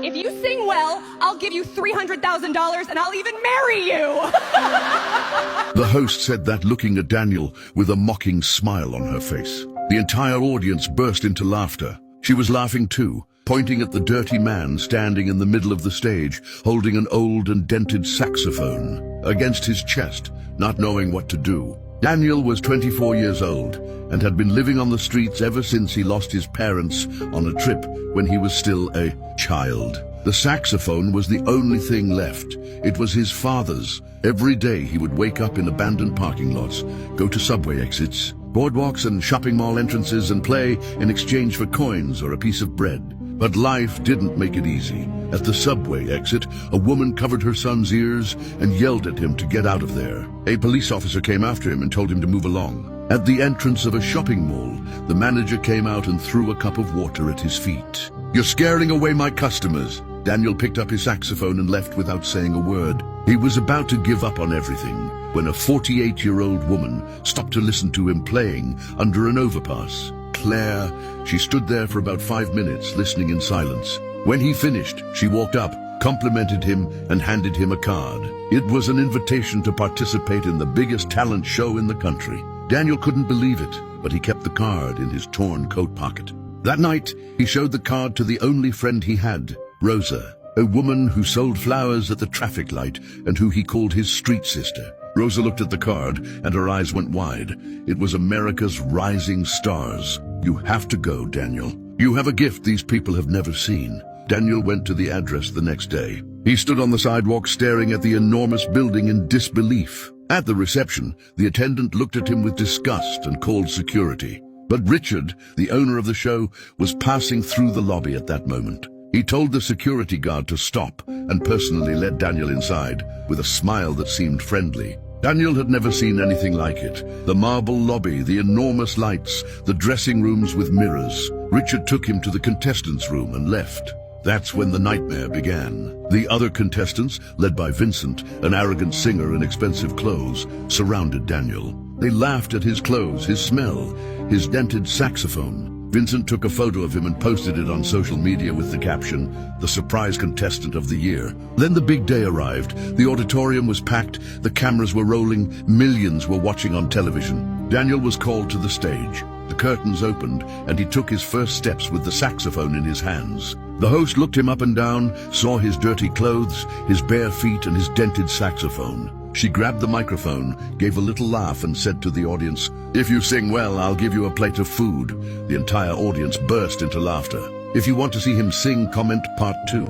If you sing well, I'll give you $300,000 and I'll even marry you. The host said that looking at Daniel with a mocking smile on her face. The entire audience burst into laughter. She was laughing too, pointing at the dirty man standing in the middle of the stage, holding an old and dented saxophone against his chest, not knowing what to do. Daniel was 24 years old and had been living on the streets ever since he lost his parents on a trip when he was still a child. The saxophone was the only thing left. It was his father's. Every day he would wake up in abandoned parking lots, go to subway exits, boardwalks and shopping mall entrances and play in exchange for coins or a piece of bread. But life didn't make it easy. At the subway exit, a woman covered her son's ears and yelled at him to get out of there. A police officer came after him and told him to move along. At the entrance of a shopping mall, the manager came out and threw a cup of water at his feet. "You're scaring away my customers." Daniel picked up his saxophone and left without saying a word. He was about to give up on everything when a 48-year-old woman stopped to listen to him playing under an overpass. Claire, she stood there for about 5 minutes listening in silence. When he finished, she walked up, complimented him, and handed him a card. It was an invitation to participate in the biggest talent show in the country. Daniel couldn't believe it, but he kept the card in his torn coat pocket. That night, he showed the card to the only friend he had, Rosa, a woman who sold flowers at the traffic light and who he called his street sister. Rosa looked at the card and her eyes went wide. It was America's rising stars. "You have to go, Daniel. You have a gift these people have never seen." Daniel went to the address the next day. He stood on the sidewalk staring at the enormous building in disbelief. At the reception, the attendant looked at him with disgust and called security. But Richard, the owner of the show, was passing through the lobby at that moment. He told the security guard to stop and personally led Daniel inside with a smile that seemed friendly. Daniel had never seen anything like it. The marble lobby, the enormous lights, the dressing rooms with mirrors. Richard took him to the contestants' room and left. That's when the nightmare began. The other contestants, led by Vincent, an arrogant singer in expensive clothes, surrounded Daniel. They laughed at his clothes, his smell, his dented saxophone. Vincent took a photo of him and posted it on social media with the caption, "The surprise contestant of the year." Then the big day arrived. The auditorium was packed, the cameras were rolling, millions were watching on television. Daniel was called to the stage. The curtains opened, and he took his first steps with the saxophone in his hands. The host looked him up and down, saw his dirty clothes, his bare feet, and his dented saxophone. She grabbed the microphone, gave a little laugh, and said to the audience, "If you sing well, I'll give you a plate of food." The entire audience burst into laughter. If you want to see him sing, comment part 2.